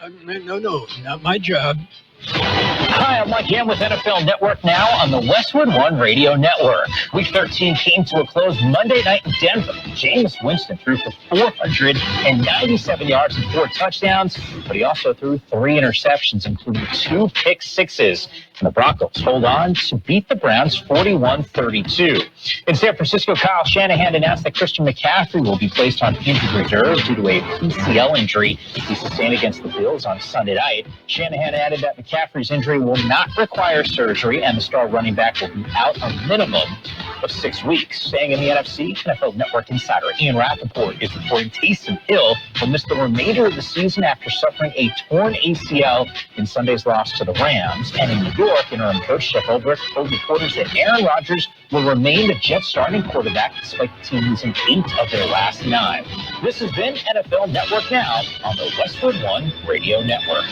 No, not my job. Hi, I'm Mike Yam with NFL Network Now on the Westwood One Radio Network. Week 13 came to a close Monday night in Denver. Jameis Winston threw for 497 yards and 4 touchdowns, but he also threw 3 interceptions, including 2 pick sixes. And the Broncos hold on to beat the Browns 41-32. In San Francisco, Kyle Shanahan announced that Christian McCaffrey will be placed on injured reserve due to a PCL injury he sustained against the Bills on Sunday night. Shanahan added that McCaffrey's injury will not require surgery, and the star running back will be out a minimum of 6 weeks. Staying in the NFC, NFL Network insider Ian Rappaport is reporting Taysom Hill will miss the remainder of the season after suffering a torn ACL in Sunday's loss to the Rams. And in New York, interim coach Jeff Ulbrich told reporters that Aaron Rodgers will remain the Jets starting quarterback despite the team losing 8 of their last 9. This has been NFL Network Now on the Westwood One Radio Network.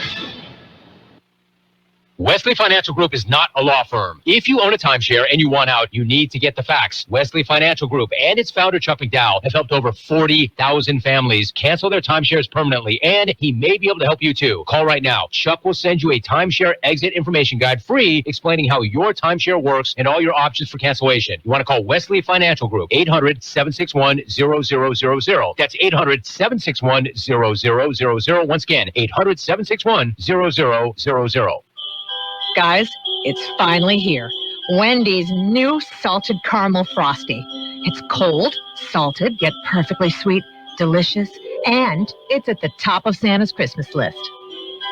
Wesley Financial Group is not a law firm. If you own a timeshare and you want out, you need to get the facts. Wesley Financial Group and its founder, Chuck McDowell, have helped over 40,000 families cancel their timeshares permanently, and he may be able to help you too. Call right now. Chuck will send you a timeshare exit information guide free explaining how your timeshare works and all your options for cancellation. You want to call Wesley Financial Group, 800-761-0000. That's 800-761-0000. Once again, 800-761-0000. Guys, it's finally here. Wendy's new salted caramel frosty. It's cold, salted, yet perfectly sweet, delicious, and it's at the top of Santa's Christmas list.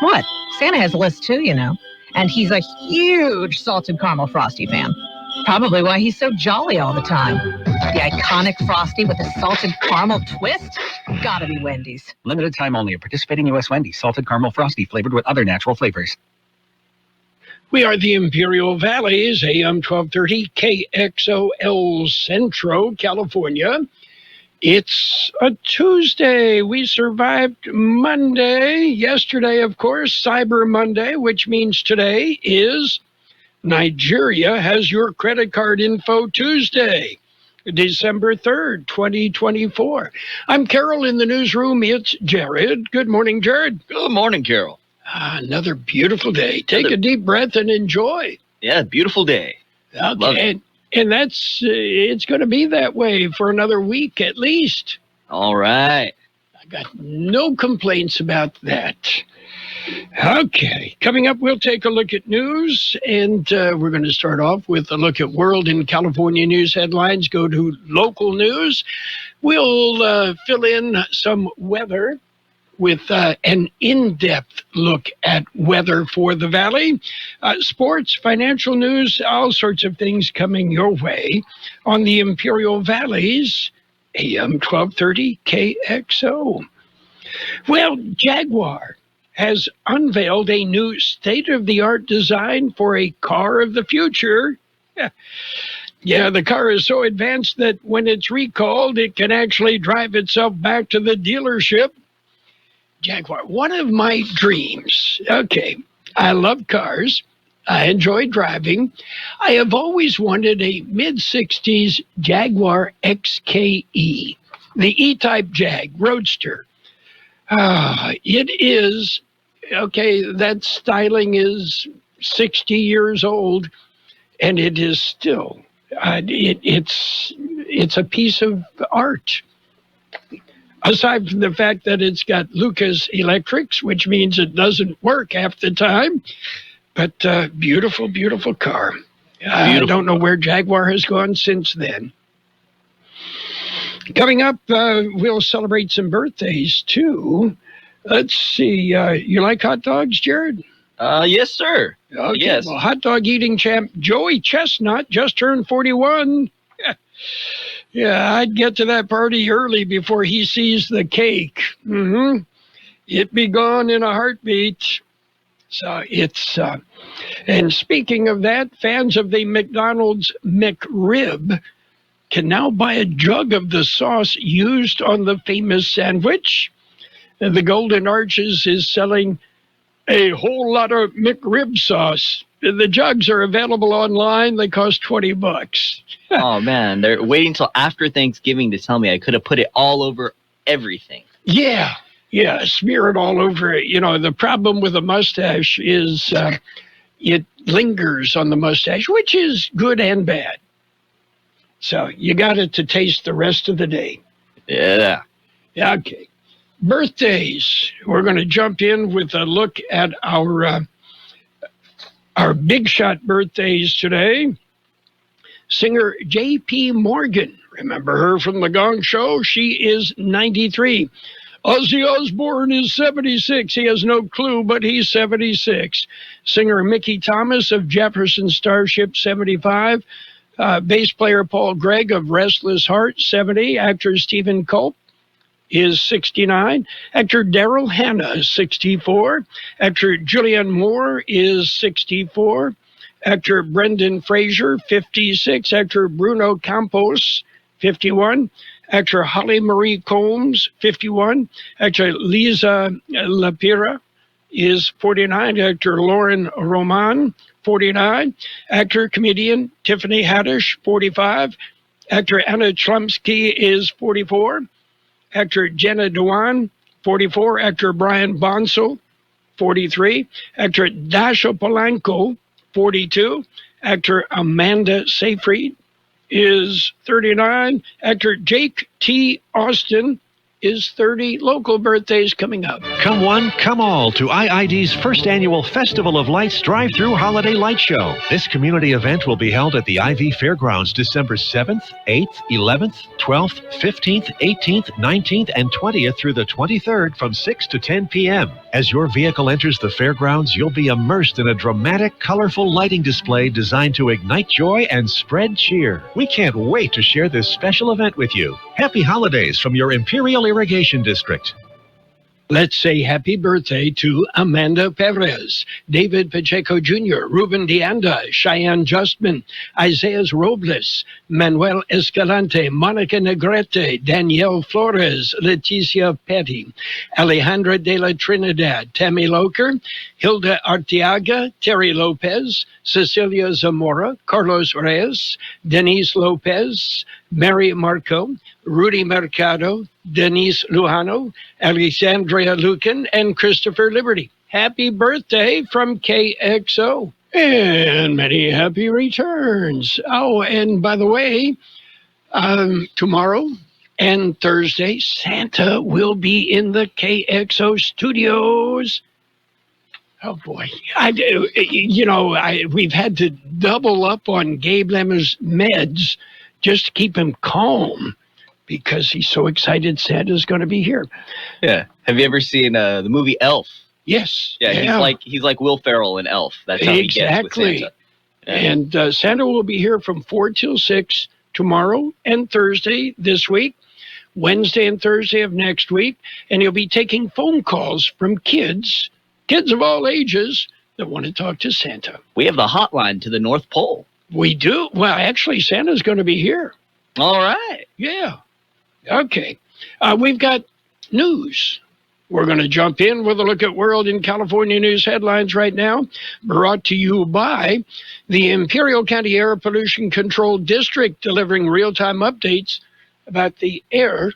What? Santa has a list too, you know. And he's a huge salted caramel frosty fan. Probably why he's so jolly all the time. The iconic frosty with a salted caramel twist? Gotta be Wendy's. Limited time only at participating U.S. Wendy's. Salted caramel frosty flavored with other natural flavors. We are the Imperial Valleys, AM 1230, KXOL Centro, California. It's a Tuesday. We survived Monday. Yesterday, of course, Cyber Monday, which means today is Nigeria Has Your Credit Card Info Tuesday, December 3rd, 2024. I'm Carroll in the newsroom. It's Jared. Good morning, Jared. Good morning, Carroll. Another beautiful day. Take a deep breath and enjoy. Yeah, beautiful day. Okay. Love it. And that's, it's going to be that way for another week at least. All right. I got no complaints about that. Okay. Coming up, we'll take a look at news, and we're going to start off with a look at world and California news headlines, go to local news. We'll fill in some weather with an in-depth look at weather for the Valley, sports, financial news, all sorts of things coming your way on the Imperial Valleys, AM 1230 KXO. Well, Jaguar has unveiled a new state-of-the-art design for a car of the future. Yeah, the car is so advanced that when it's recalled, it can actually drive itself back to the dealership. Jaguar, one of my dreams. Okay, I love cars. I enjoy driving. I have always wanted a mid-60s Jaguar XKE, the E-Type Jag Roadster. It is, okay, that styling is 60 years old, and it is still, it's a piece of art. Aside from the fact that it's got Lucas Electrics, which means it doesn't work half the time. But beautiful, beautiful car. I don't know where Jaguar has gone since then. Coming up, we'll celebrate some birthdays, too. Let's see. You like hot dogs, Jared? Yes, sir. Okay, yes. Well, hot dog eating champ Joey Chestnut just turned 41. Yeah, I'd get to that party early before he sees the cake. It'd be gone in a heartbeat. So it's, and speaking of that, fans of the McDonald's McRib can now buy a jug of the sauce used on the famous sandwich. The Golden Arches is selling a whole lot of McRib sauce. The jugs are available online. They cost $20. Oh, man. They're waiting till after Thanksgiving to tell me I could have put it all over everything. Yeah. Yeah, smear it all over it. You know, the problem with a mustache is it lingers on the mustache, which is good and bad. So you got it to taste the rest of the day. Yeah. Okay. Birthdays. We're going to jump in with a look at our big shot birthdays today. Singer J.P. Morgan. Remember her from The Gong Show? She is 93. Ozzy Osbourne is 76. He has no clue, but he's 76. Singer Mickey Thomas of Jefferson Starship, 75. Bass player Paul Gregg of Restless Heart, 70. Actor Stephen Culp is 69. Actor Daryl Hannah, 64. Actor Julianne Moore is 64. Actor Brendan Fraser, 56. Actor Bruno Campos, 51. Actor Holly Marie Combs, 51. Actor Lisa Lapira is 49. Actor Lauren Roman, 49. Actor, comedian Tiffany Haddish, 45. Actor Anna Chlumsky is 44. Actor Jenna Dewan, 44. Actor Brian Bonsall, 43. Actor Dasha Polanco, 42. Actor Amanda Seyfried is 39. Actor Jake T. Austin is 30. Local birthdays coming up. Come one, come all to IID's first annual Festival of Lights Drive-Through Holiday Light Show. This community event will be held at the IV Fairgrounds December 7th, 8th, 11th, 12th, 15th, 18th, 19th, and 20th through the 23rd from 6 to 10 p.m. As your vehicle enters the fairgrounds, you'll be immersed in a dramatic, colorful lighting display designed to ignite joy and spread cheer. We can't wait to share this special event with you. Happy holidays from your Imperial Irrigation District. Let's say happy birthday to Amanda Perez, David Pacheco Jr., Ruben Deanda, Cheyenne Justman, Isaiah Robles, Manuel Escalante, Monica Negrete, Danielle Flores, Leticia Petty, Alejandra de la Trinidad, Tammy Loker, Hilda Arteaga, Terry Lopez, Cecilia Zamora, Carlos Reyes, Denise Lopez, Mary Marco, Rudy Mercado, Denise Lujano, Alexandria Lucan, and Christopher Liberty. Happy birthday from KXO. And many happy returns. Oh, and by the way, tomorrow and Thursday, Santa will be in the KXO studios. Oh, boy. We've had to double up on Gabe Lemmer's meds just to keep him calm because he's so excited Santa's going to be here. Yeah. Have you ever seen the movie Elf? Yes. Yeah, he's like Will Ferrell in Elf. That's how he gets with Santa. Yeah. And Santa will be here from 4 till 6 tomorrow and Thursday this week, Wednesday and Thursday of next week, and he'll be taking phone calls from kids of all ages that want to talk to Santa. We have the hotline to the North Pole. We do? Well, actually, Santa's going to be here. All right. Yeah. Okay. We've got news. We're going to jump in with a look at World and California news headlines right now, brought to you by the Imperial County Air Pollution Control District, delivering real-time updates about the air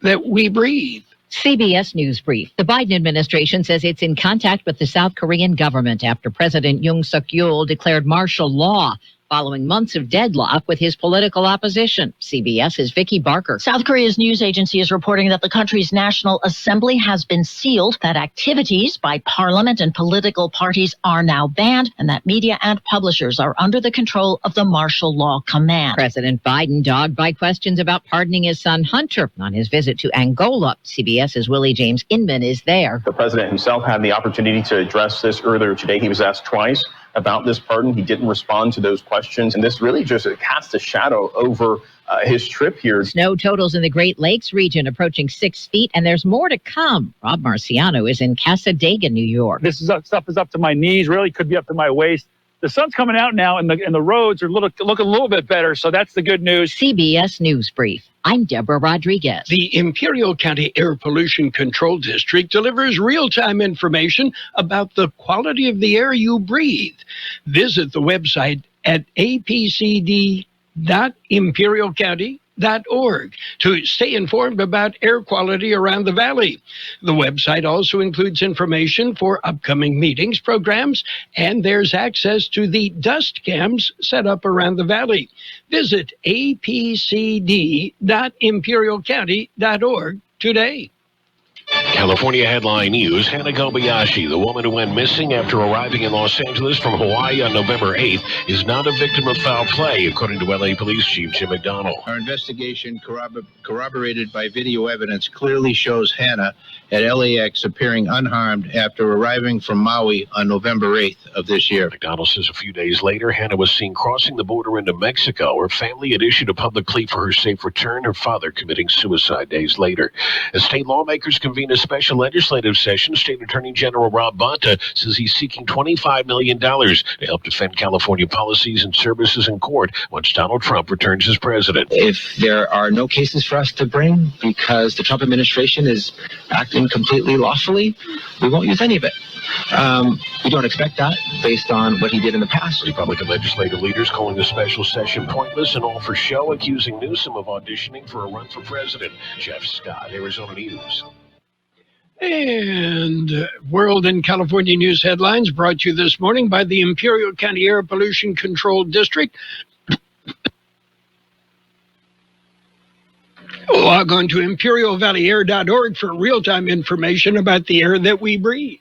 that we breathe. CBS News Brief. The Biden administration says it's in contact with the South Korean government after President Yoon Suk-yeol declared martial law following months of deadlock with his political opposition. CBS's Vicki Barker. South Korea's news agency is reporting that the country's National Assembly has been sealed, that activities by parliament and political parties are now banned, and that media and publishers are under the control of the martial law command. President Biden dogged by questions about pardoning his son Hunter on his visit to Angola. CBS's Willie James Inman is there. The president himself had the opportunity to address this earlier today. He was asked twice about this pardon. He didn't respond to those questions, and this really just casts a shadow over his trip here. Snow totals in the Great Lakes region approaching 6 feet, and there's more to come. Rob Marciano is in Casadega, New York. This stuff is up to my knees, really could be up to my waist. The sun's coming out now, and the roads are looking a little bit better, so that's the good news. CBS News Brief. I'm Deborah Rodriguez. The Imperial County Air Pollution Control District delivers real-time information about the quality of the air you breathe. Visit the website at apcd.imperialcounty.gov AirQuality.org to stay informed about air quality around the valley. The website also includes information for upcoming meetings, programs, and there's access to the dust cams set up around the valley. Visit apcd.imperialcounty.org today. California headline news. Hannah Kobayashi, the woman who went missing after arriving in Los Angeles from Hawaii on November 8th, is not a victim of foul play, according to LA Police Chief Jim McDonnell. Our investigation, corroborated by video evidence, clearly shows Hannah at LAX appearing unharmed after arriving from Maui on November 8th of this year. McDonnell says a few days later, Hannah was seen crossing the border into Mexico. Her family had issued a public plea for her safe return, her father committing suicide days later. As state lawmakers convene a special legislative session, State Attorney General Rob Bonta says he's seeking $25 million to help defend California policies and services in court once Donald Trump returns as president. If there are no cases for us to bring because the Trump administration is acting completely lawfully, we won't use any of it. We don't expect that based on what he did in the past. Republican legislative leaders calling the special session pointless and all for show, accusing Newsom of auditioning for a run for president. Jeff Scott, Arizona News. And World and California News headlines brought to you this morning by the Imperial County Air Pollution Control District. Log on to imperialvalleyair.org for real-time information about the air that we breathe.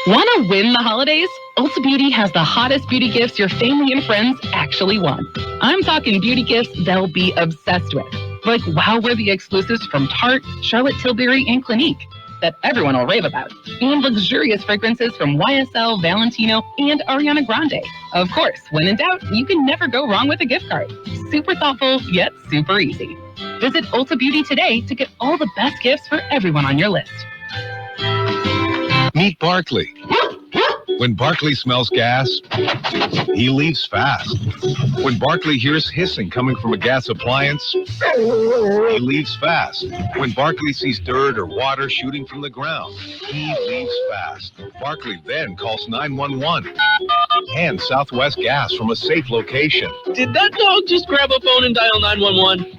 Want to win the holidays? Ulta Beauty has the hottest beauty gifts your family and friends actually want. I'm talking beauty gifts they'll be obsessed with. Like wow-worthy exclusives from Tarte, Charlotte Tilbury, and Clinique that everyone will rave about. And luxurious fragrances from YSL, Valentino, and Ariana Grande. Of course, when in doubt, you can never go wrong with a gift card. Super thoughtful, yet super easy. Visit Ulta Beauty today to get all the best gifts for everyone on your list. Meet Barkley. When Barkley smells gas, he leaves fast. When Barkley hears hissing coming from a gas appliance, he leaves fast. When Barkley sees dirt or water shooting from the ground, he leaves fast. Barkley then calls 911 and Southwest Gas from a safe location. Did that dog just grab a phone and dial 911?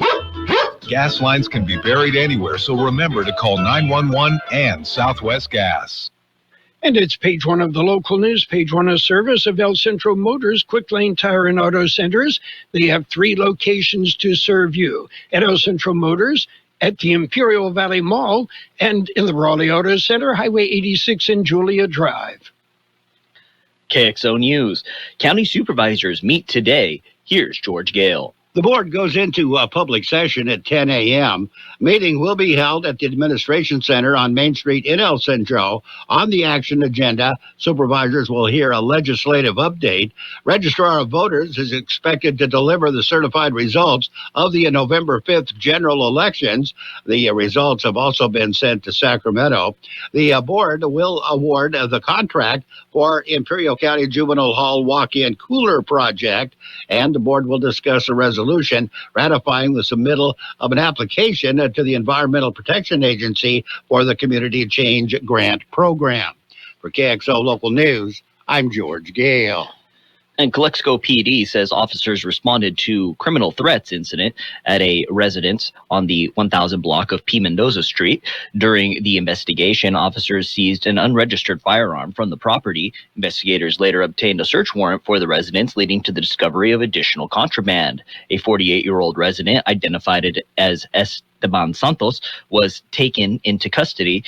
Gas lines can be buried anywhere, so remember to call 911 and Southwest Gas. And it's page one of the local news, page one of service of El Centro Motors, Quick Lane Tire and Auto Centers. They have 3 locations to serve you. At El Centro Motors, at the Imperial Valley Mall, and in the Raleigh Auto Center, Highway 86 and Julia Drive. KXO News. County supervisors meet today. Here's George Gale. The board goes into a public session at 10 a.m. Meeting will be held at the Administration Center on Main Street in El Centro. On the action agenda, supervisors will hear a legislative update. Registrar of Voters is expected to deliver the certified results of the November 5th general elections. The results have also been sent to Sacramento. The board will award the contract for Imperial County Juvenile Hall Walk-In Cooler Project, and the board will discuss a resolution ratifying the submittal of an application to the Environmental Protection Agency for the Community Change Grant Program. For KXO Local News, I'm George Gale. And Calexico PD says officers responded to criminal threats incident at a residence on the 1000 block of P. Mendoza Street. During the investigation, officers seized an unregistered firearm from the property. Investigators later obtained a search warrant for the residence, leading to the discovery of additional contraband. A 48-year-old resident, identified as Esteban Santos, was taken into custody.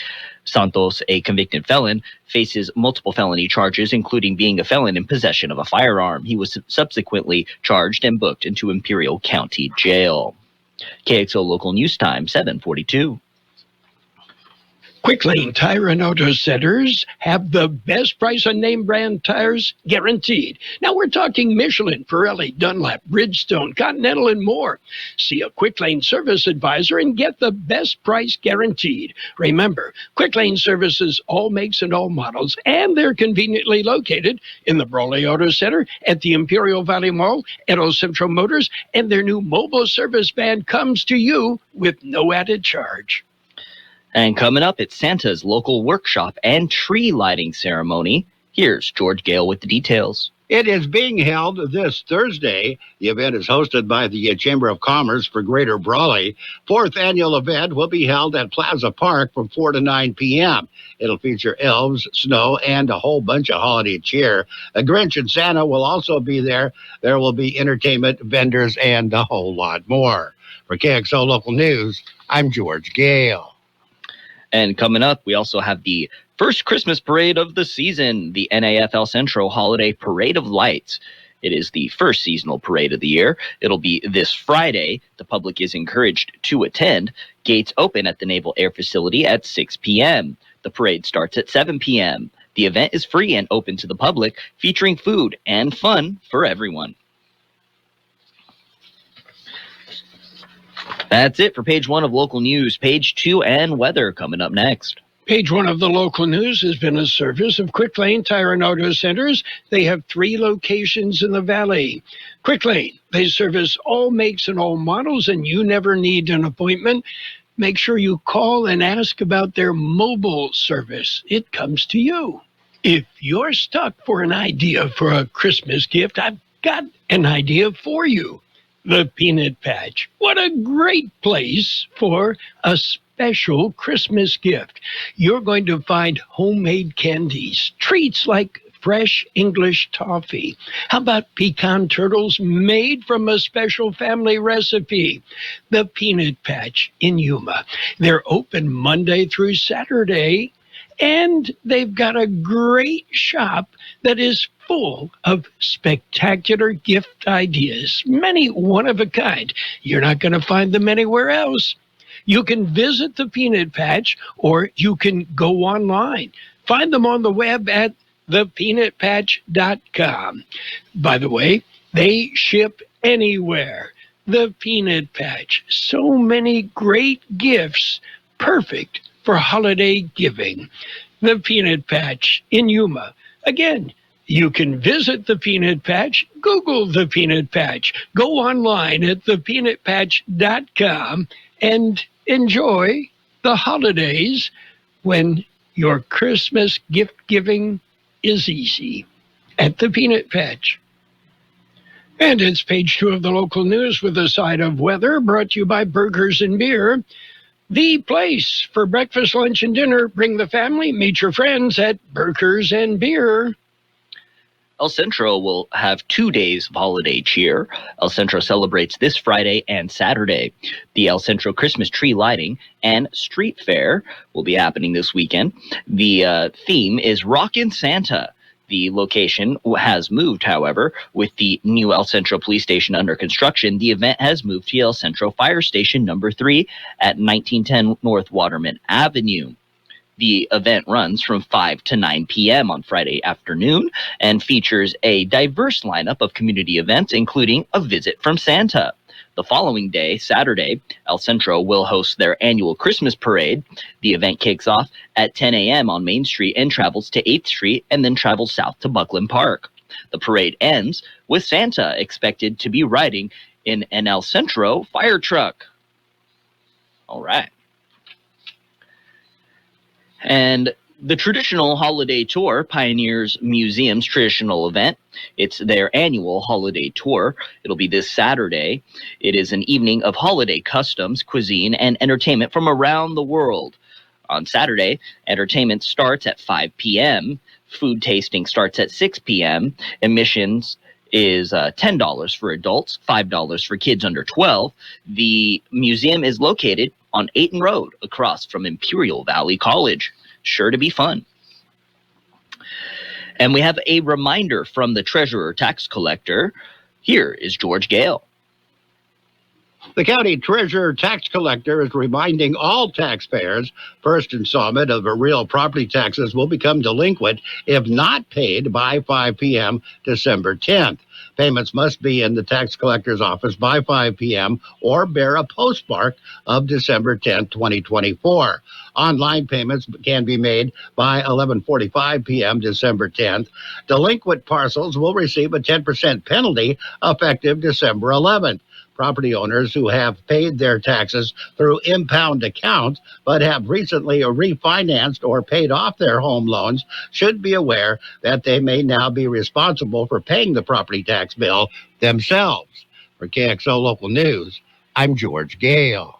Santos, a convicted felon, faces multiple felony charges, including being a felon in possession of a firearm. He was subsequently charged and booked into Imperial County Jail. KXO Local News Time, 7:42. Quick Lane Tire and Auto Centers have the best price on name brand tires guaranteed. Now we're talking Michelin, Pirelli, Dunlop, Bridgestone, Continental, and more. See a Quick Lane service advisor and get the best price guaranteed. Remember, Quick Lane services all makes and all models, and they're conveniently located in the Brawley Auto Center, at the Imperial Valley Mall, at El Centro Motors, and their new mobile service van comes to you with no added charge. And coming up, it's Santa's local workshop and tree lighting ceremony. Here's George Gale with the details. It is being held this Thursday. The event is hosted by the Chamber of Commerce for Greater Brawley. Fourth annual event will be held at Plaza Park from 4 to 9 p.m. It'll feature elves, snow, and a whole bunch of holiday cheer. A Grinch and Santa will also be there. There will be entertainment, vendors, and a whole lot more. For KXO Local News, I'm George Gale. And coming up, we also have the first Christmas parade of the season, the NAFL Centro Holiday Parade of Lights. It is the first seasonal parade of the year. It'll be this Friday. The public is encouraged to attend. Gates open at the Naval Air Facility at 6 p.m. The parade starts at 7 p.m. The event is free and open to the public, featuring food and fun for everyone. That's it for page 1 of local news. Page 2 and weather coming up next. Page 1 of the local news has been a service of Quick Lane Tire and Auto Centers. They have 3 locations in the valley. Quick Lane, they service all makes and all models, and you never need an appointment. Make sure you call and ask about their mobile service. It comes to you. If you're stuck for an idea for a Christmas gift, I've got an idea for you. The Peanut Patch. What a great place for a special Christmas gift. You're going to find homemade candies, treats like fresh English toffee. How about pecan turtles made from a special family recipe? The Peanut Patch in Yuma. They're open Monday through Saturday, and they've got a great shop that is full of spectacular gift ideas, many one of a kind. You're not going to find them anywhere else. You can visit the Peanut Patch, or you can go online. Find them on the web at thepeanutpatch.com. By the way, they ship anywhere. The Peanut Patch. So many great gifts, perfect for holiday giving. The Peanut Patch in Yuma. Again, you can visit the Peanut Patch, Google the Peanut Patch, go online at thepeanutpatch.com, and enjoy the holidays when your Christmas gift giving is easy at the Peanut Patch. And it's page 2 of the local news with a side of weather, brought to you by Burgers and Beer. The place for breakfast, lunch, and dinner. Bring the family, meet your friends at Burgers and Beer. El Centro will have 2 days of holiday cheer. El Centro celebrates this Friday and Saturday. The El Centro Christmas tree lighting and street fair will be happening this weekend. The theme is Rockin' Santa. The location has moved, however, with the new El Centro police station under construction. The event has moved to El Centro Fire Station number 3 at 1910 North Waterman Avenue. The event runs from 5 to 9 p.m. on Friday afternoon and features a diverse lineup of community events, including a visit from Santa. The following day, Saturday, El Centro will host their annual Christmas parade. The event kicks off at 10 a.m. on Main Street and travels to 8th Street and then travels south to Buckley Park. The parade ends with Santa expected to be riding in an El Centro fire truck. All right. And the traditional holiday tour, Pioneers Museum's traditional event. It's their annual holiday tour. It'll be this Saturday. It is an evening of holiday customs, cuisine, and entertainment from around the world. On Saturday, entertainment starts at 5 p.m. Food tasting starts at 6 p.m. Admissions is $10 for adults, $5 for kids under 12. The museum is located on Ayton Road, across from Imperial Valley College. Sure to be fun. And we have a reminder from the Treasurer Tax Collector. Here is George Gale. The County Treasurer Tax Collector is reminding all taxpayers first installment of real property taxes will become delinquent if not paid by 5 p.m. December 10th. Payments must be in the tax collector's office by 5 p.m. or bear a postmark of December 10th, 2024. Online payments can be made by 11:45 p.m. December 10th. Delinquent parcels will receive a 10% penalty effective December 11th. Property owners who have paid their taxes through impound accounts but have recently refinanced or paid off their home loans should be aware that they may now be responsible for paying the property tax bill themselves. For KXO Local News, I'm George Gale.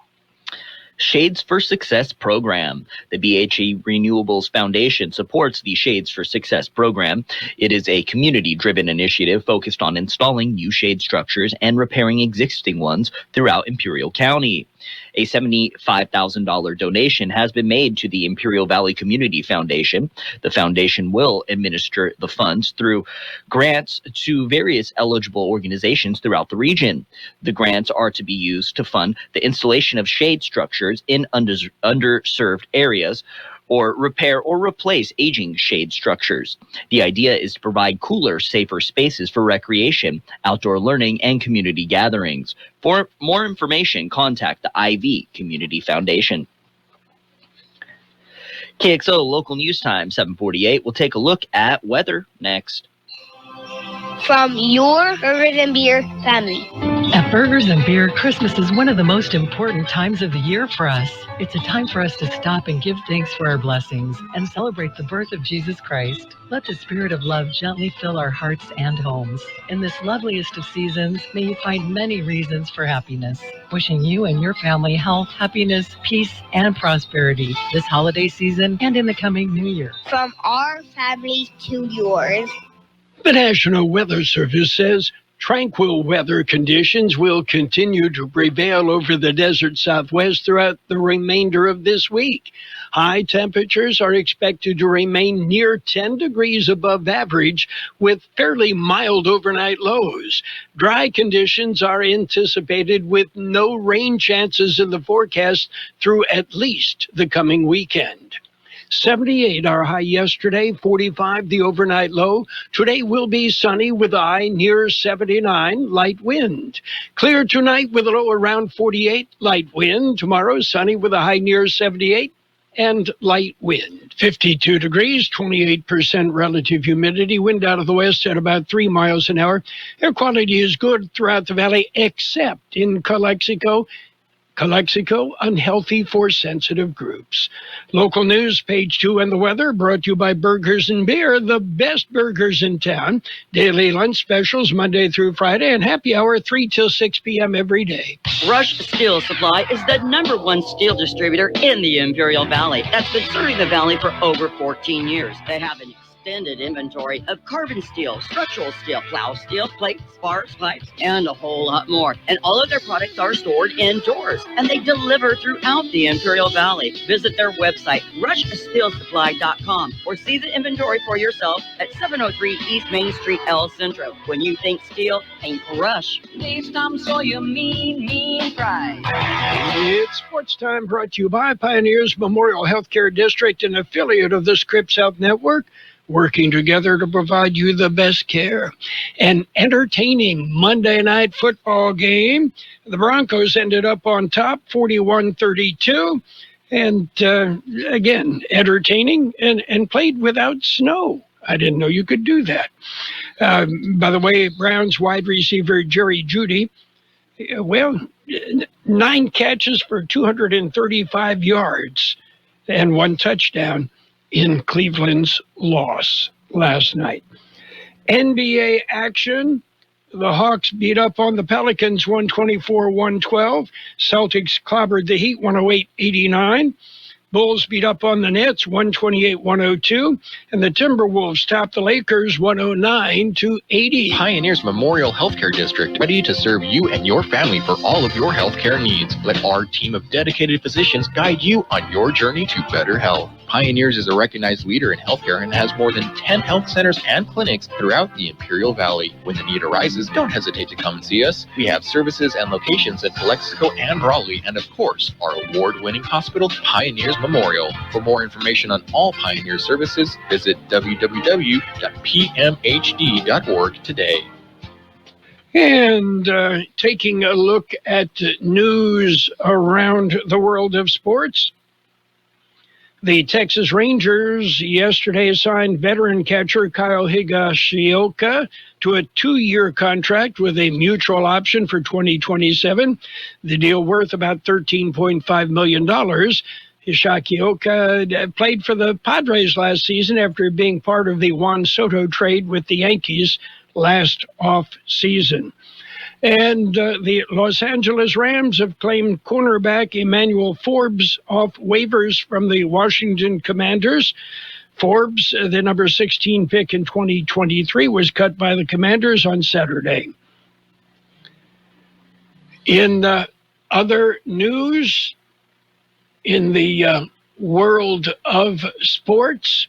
Shades for Success program. The BHE Renewables Foundation supports the Shades for Success program. It is a community-driven initiative focused on installing new shade structures and repairing existing ones throughout Imperial County. A $75,000 donation has been made to the Imperial Valley Community Foundation. The foundation will administer the funds through grants to various eligible organizations throughout the region. The grants are to be used to fund the installation of shade structures in underserved areas, or repair or replace aging shade structures. The idea is to provide cooler, safer spaces for recreation, outdoor learning, and community gatherings. For more information, contact the IV Community Foundation. KXO Local News Time, 7:48. We'll take a look at weather next. From your Burgers and Beer family. At Burgers and Beer, Christmas is one of the most important times of the year for us. It's a time for us to stop and give thanks for our blessings and celebrate the birth of Jesus Christ. Let the spirit of love gently fill our hearts and homes. In this loveliest of seasons, may you find many reasons for happiness. Wishing you and your family health, happiness, peace, and prosperity this holiday season and in the coming new year. From our families to yours. The National Weather Service says tranquil weather conditions will continue to prevail over the desert Southwest throughout the remainder of this week. High temperatures are expected to remain near 10 degrees above average with fairly mild overnight lows. Dry conditions are anticipated with no rain chances in the forecast through at least the coming weekend. 78 our high yesterday, 45 the overnight low. Today will be sunny with a high near 79, light wind. Clear tonight with a low around 48, light wind. Tomorrow sunny with a high near 78 and light wind. 52 degrees, 28% relative humidity, wind out of the west at about 3 miles an hour. Air quality is good throughout the valley except in Calexico, unhealthy for sensitive groups. Local news, page 2, and the weather brought to you by Burgers and Beer, the best burgers in town. Daily lunch specials Monday through Friday, and happy hour 3 till 6 p.m. every day. Rush Steel Supply is the #1 steel distributor in the Imperial Valley that's been serving the valley for over 14 years. They have an extended inventory of carbon steel, structural steel, plow steel, plates, spars, pipes, and a whole lot more. And all of their products are stored indoors, and they deliver throughout the Imperial Valley. Visit their website, rushsteelsupply.com, or see the inventory for yourself at 703 East Main Street, El Centro. When you think steel, think Rush. Please come so you mean pride. It's sports time, brought to you by Pioneers Memorial Healthcare District, an affiliate of the Scripps Health Network, working together to provide you the best care. An entertaining Monday night football game. The Broncos ended up on top, 41-32. And again, entertaining and played without snow. I didn't know you could do that. By the way, Browns wide receiver Jerry Jeudy, 9 catches for 235 yards and 1 touchdown in Cleveland's loss last night. NBA action. The Hawks beat up on the Pelicans 124-112. Celtics clobbered the Heat 108-89. Bulls beat up on the Nets 128-102. And the Timberwolves topped the Lakers 109-80. Pioneers Memorial Healthcare District, ready to serve you and your family for all of your healthcare needs. Let our team of dedicated physicians guide you on your journey to better health. Pioneers is a recognized leader in healthcare and has more than 10 health centers and clinics throughout the Imperial Valley. When the need arises, don't hesitate to come and see us. We have services and locations at Calexico and Raleigh, and of course, our award-winning hospital, Pioneers Memorial. For more information on all Pioneer services, visit www.pmhd.org today. And taking a look at news around the world of sports. The Texas Rangers yesterday signed veteran catcher Kyle Higashioka to a 2-year contract with a mutual option for 2027. The deal worth about $13.5 million. Higashioka played for the Padres last season after being part of the Juan Soto trade with the Yankees last off-season. And the Los Angeles Rams have claimed cornerback Emmanuel Forbes off waivers from the Washington Commanders. Forbes, the number 16 pick in 2023, was cut by the Commanders on Saturday. In other news, in the world of sports,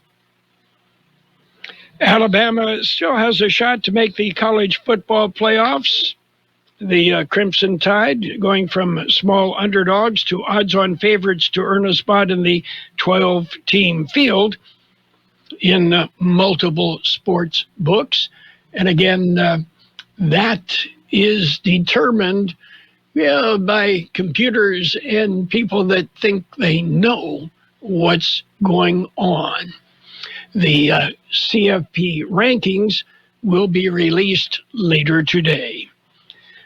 Alabama still has a shot to make the college football playoffs. The Crimson Tide going from small underdogs to odds-on favorites to earn a spot in the 12-team field in multiple sports books. And again, that is determined by computers and people that think they know what's going on. The CFP rankings will be released later today.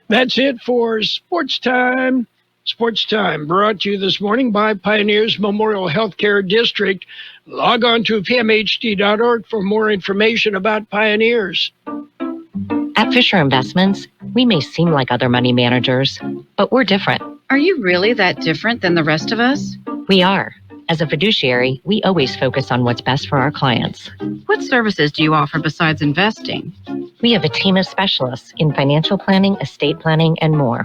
That's it for Sports Time. Sports Time brought to you this morning by Pioneers Memorial Healthcare District. Log on to pmhd.org for more information about Pioneers. At Fisher Investments, we may seem like other money managers, but we're different. Are you really that different than the rest of us? We are. As a fiduciary, we always focus on what's best for our clients. What services do you offer besides investing? We have a team of specialists in financial planning, estate planning, and more.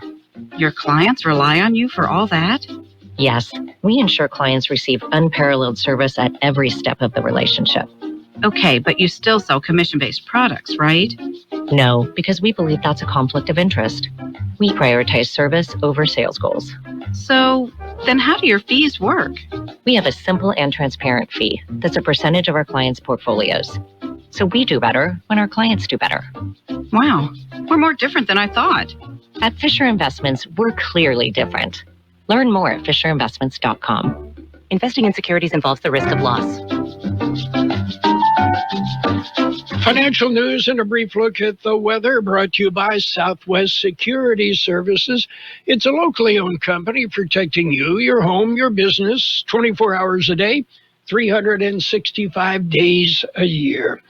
Your clients rely on you for all that? Yes, we ensure clients receive unparalleled service at every step of the relationship. Okay, but you still sell commission-based products, right? No, because we believe that's a conflict of interest. We prioritize service over sales goals. So, then how do your fees work? We have a simple and transparent fee that's a percentage of our clients' portfolios. So we do better when our clients do better. Wow, we're more different than I thought. At Fisher Investments, we're clearly different. Learn more at fisherinvestments.com. Investing in securities involves the risk of loss. Financial news and a brief look at the weather brought to you by Southwest Security Services. It's a locally owned company protecting you, your home, your business, 24 hours a day, 365 days a year.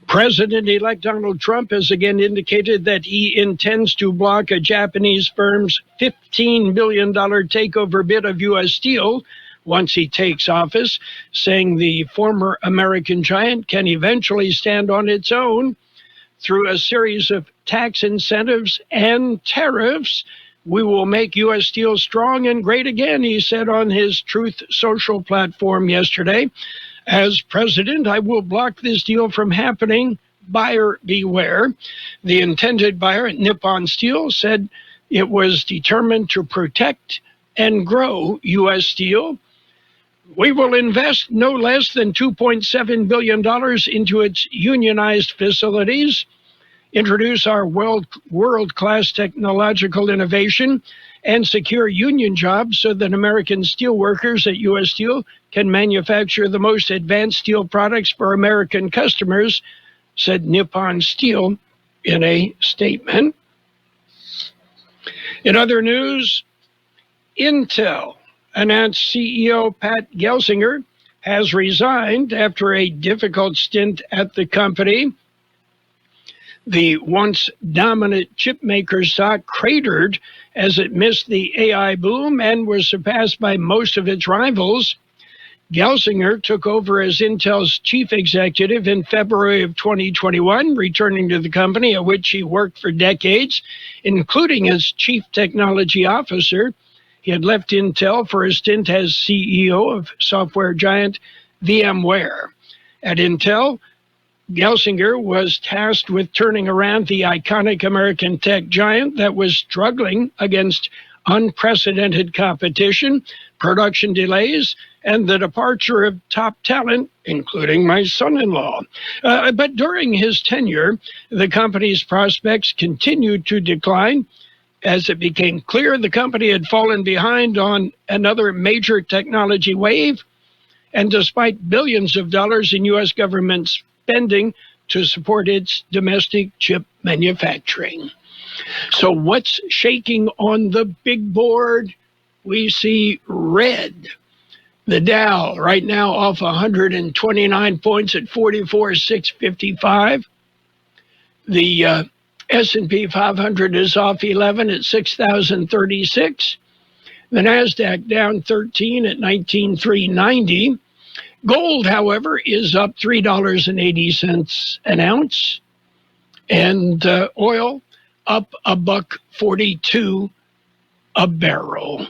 President-elect Donald Trump has again indicated that he intends to block a Japanese firm's $15 billion takeover bid of U.S. Steel once he takes office, saying the former American giant can eventually stand on its own through a series of tax incentives and tariffs. We will make U.S. Steel strong and great again, he said on his Truth Social platform yesterday. As president, I will block this deal from happening. Buyer beware. The intended buyer, Nippon Steel, said it was determined to protect and grow U.S. Steel. We will invest no less than $2.7 billion into its unionized facilities, introduce our world-class technological innovation, and secure union jobs so that American steel workers at U.S. Steel can manufacture the most advanced steel products for American customers, said Nippon Steel in a statement. In other news, Intel announced CEO Pat Gelsinger has resigned after a difficult stint at the company. The once dominant chipmaker stock cratered as it missed the AI boom and was surpassed by most of its rivals. Gelsinger took over as Intel's chief executive in February of 2021, returning to the company at which he worked for decades, including as chief technology officer. He had left Intel for a stint as CEO of software giant VMware. At Intel, Gelsinger was tasked with turning around the iconic American tech giant that was struggling against unprecedented competition, production delays, and the departure of top talent, including my son-in-law. But during his tenure, the company's prospects continued to decline. as it became clear the company had fallen behind on another major technology wave, and despite billions of dollars in U.S. government spending to support its domestic chip manufacturing. So what's shaking on the big board? We see red. The Dow right now off 129 points at 44,655. The S&P 500 is off 11 at 6,036. The NASDAQ down 13 at 19,390. Gold, however, is up $3.80 an ounce. And oil up $1.42 a barrel.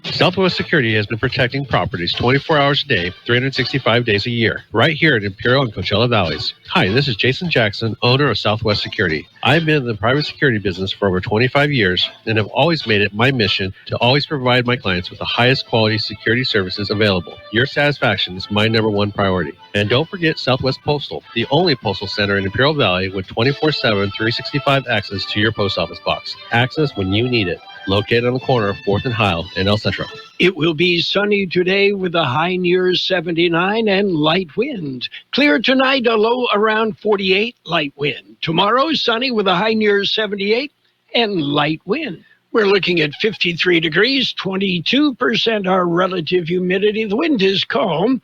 Southwest Security has been protecting properties 24 hours a day, 365 days a year, right here in Imperial and Coachella Valleys. Hi, this is Jason Jackson, owner of Southwest Security. I've been in the private security business for over 25 years and have always made it my mission to always provide my clients with the highest quality security services available. Your satisfaction is my number one priority. And don't forget Southwest Postal, the only postal center in Imperial Valley with 24/7, 365 access to your post office box. Access when you need it. Located on the corner of 4th and Heil in El Centro. It will be sunny today with a high near 79 and light wind. Clear tonight, a low around 48, light wind. Tomorrow, sunny with a high near 78 and light wind. We're looking at 53 degrees, 22% our relative humidity. The wind is calm.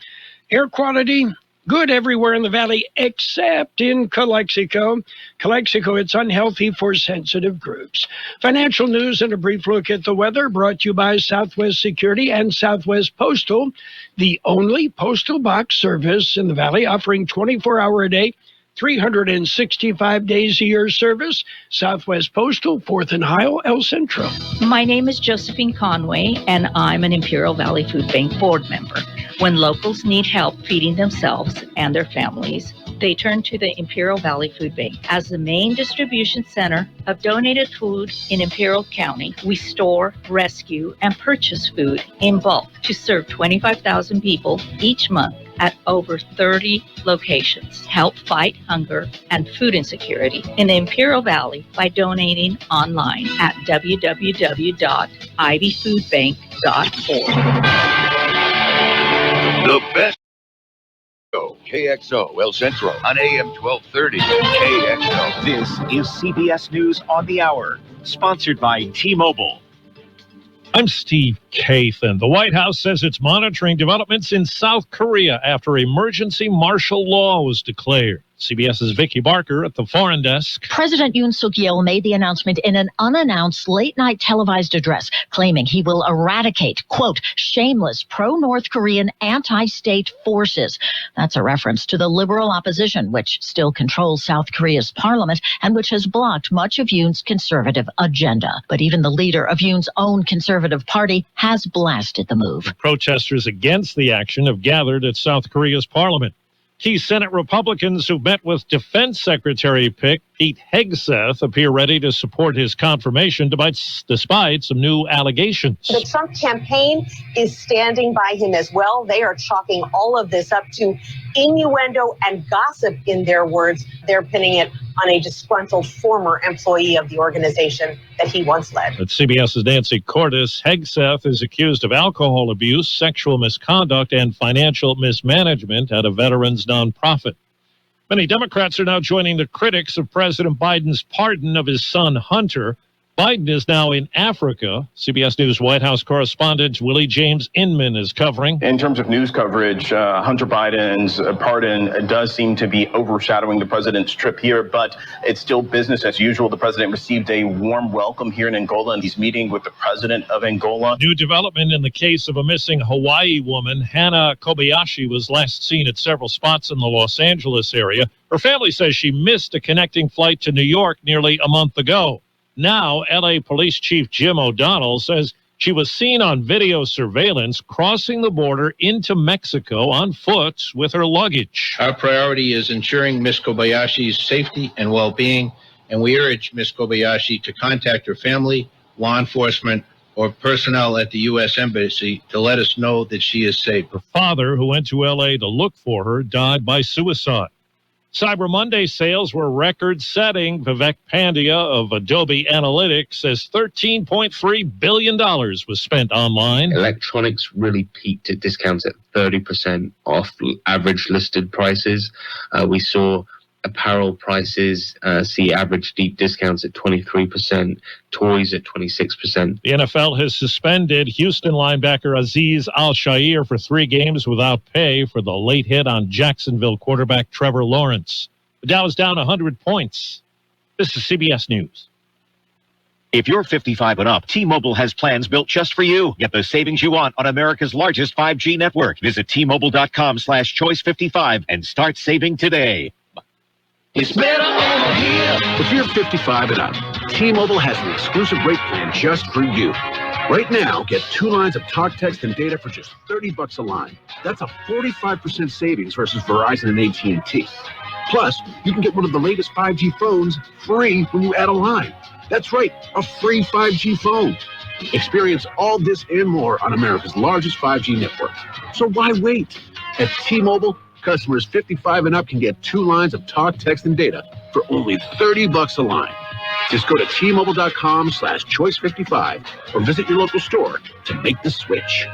Air quality, good everywhere in the valley except in Calexico. Calexico, it's unhealthy for sensitive groups. Financial news and a brief look at the weather brought to you by Southwest Security and Southwest Postal, the only postal box service in the valley offering 24-hour a day, 365 days a year service. Southwest Postal, 4th and Heil, El Centro. My name is Josephine Conway, and I'm an Imperial Valley Food Bank board member. When locals need help feeding themselves and their families, they turn to the Imperial Valley Food Bank. As the main distribution center of donated food in Imperial County, we store, rescue, and purchase food in bulk to serve 25,000 people each month at over 30 locations. Help fight hunger and food insecurity in the Imperial Valley by donating online at www.ivyfoodbank.org. The best KXO El Centro on AM 1230 KXO. This is CBS News on the Hour, sponsored by T-Mobile. I'm Steve Kathan. The White House says it's monitoring developments in South Korea after emergency martial law was declared. CBS's Vicki Barker at the Foreign Desk. President Yoon Suk-yeol made the announcement in an unannounced late-night televised address, claiming he will eradicate, quote, shameless pro-North Korean anti-state forces. That's a reference to the liberal opposition, which still controls South Korea's parliament and which has blocked much of Yoon's conservative agenda. But even the leader of Yoon's own conservative party has blasted the move. Protesters against the action have gathered at South Korea's parliament. Key Senate Republicans who met with Defense Secretary Pete Hegseth appear ready to support his confirmation despite some new allegations. The Trump campaign is standing by him as well. They are chalking all of this up to innuendo and gossip, in their words. They're pinning it on a disgruntled former employee of the organization that he once led. At CBS's Nancy Cordes, Hegseth is accused of alcohol abuse, sexual misconduct, and financial mismanagement at a veterans nonprofit. Many Democrats are now joining the critics of President Biden's pardon of his son, Hunter. Biden is now in Africa. CBS News White House correspondent Willie James Inman is covering. In terms of news coverage, Hunter Biden's pardon does seem to be overshadowing the president's trip here, but it's still business as usual. The president received a warm welcome here in Angola, and he's meeting with the president of Angola. New development in the case of a missing Hawaii woman. Hannah Kobayashi was last seen at several spots in the Los Angeles area. Her family says she missed a connecting flight to New York nearly a month ago. Now, L.A. Police Chief Jim O'Donnell says she was seen on video surveillance crossing the border into Mexico on foot with her luggage. Our priority is ensuring Ms. Kobayashi's safety and well-being, and we urge Ms. Kobayashi to contact her family, law enforcement, or personnel at the U.S. Embassy to let us know that she is safe. Her father, who went to L.A. to look for her, died by suicide. Cyber Monday sales were record-setting. Vivek Pandya of Adobe Analytics says $13.3 billion was spent online. Electronics really peaked at discounts at 30% off average listed prices. We saw apparel prices see average deep discounts at 23%, toys at 26%. The NFL has suspended Houston linebacker Azeez Al-Shaair for 3 games without pay for the late hit on Jacksonville quarterback Trevor Lawrence. The Dow is down 100 points. This is CBS News. If you're 55 and up, T-Mobile has plans built just for you. Get the savings you want on America's largest 5G network. Visit T-Mobile.com/choice55 and start saving today. It's better over here. If you're 55 and up, T-Mobile has an exclusive rate plan just for you. Right now, get 2 lines of talk, text, and data for just $30 a line. That's a 45% savings versus Verizon and AT&T. Plus, you can get one of the latest 5G phones free when you add a line. That's right, a free 5G phone. Experience all this and more on America's largest 5G network. So why wait? At T-Mobile, customers 55 and up can get 2 lines of talk, text, and data for only $30 a line. Just go to T-Mobile.com/choice55 or visit your local store to make the switch.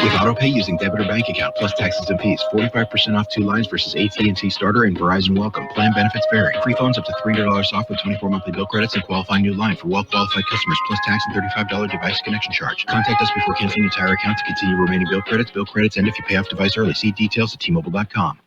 With AutoPay using debit or bank account plus taxes and fees, 45% off 2 lines versus AT&T Starter and Verizon Welcome. Plan benefits vary. Free phones up to $300 off with 24 monthly bill credits and qualifying new line for well-qualified customers plus tax and $35 device connection charge. Contact us before canceling entire account to continue remaining bill credits. Bill credits end if you pay off device early. See details at T-Mobile.com.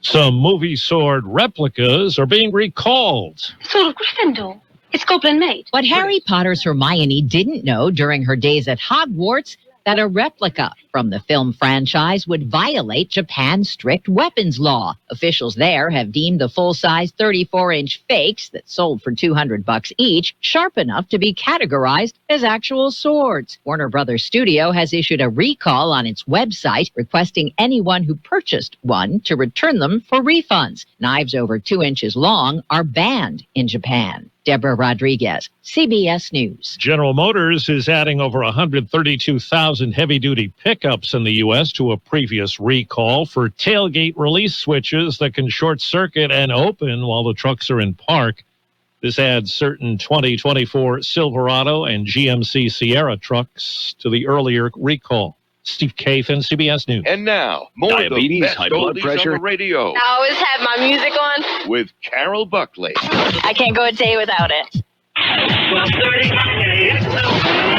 Some movie sword replicas are being recalled. Sword of Gryffindor. It's goblin-made. What Harry Potter's Hermione didn't know during her days at Hogwarts, that a replica from the film franchise would violate Japan's strict weapons law. Officials there have deemed the full-size 34-inch fakes that sold for $200 each sharp enough to be categorized as actual swords. Warner Brothers Studio has issued a recall on its website requesting anyone who purchased one to return them for refunds. Knives over 2 inches long are banned in Japan. Deborah Rodriguez, CBS News. General Motors is adding over 132,000 heavy-duty pickups in the U.S. to a previous recall for tailgate release switches that can short-circuit and open while the trucks are in park. This adds certain 2024 Silverado and GMC Sierra trucks to the earlier recall. Steve Kathan, CBS News. And now, more Diabetes, of the best high blood oldies pressure. on the radio. I always have my music on. With Carroll Buckley. I can't go a day without it. 12:30.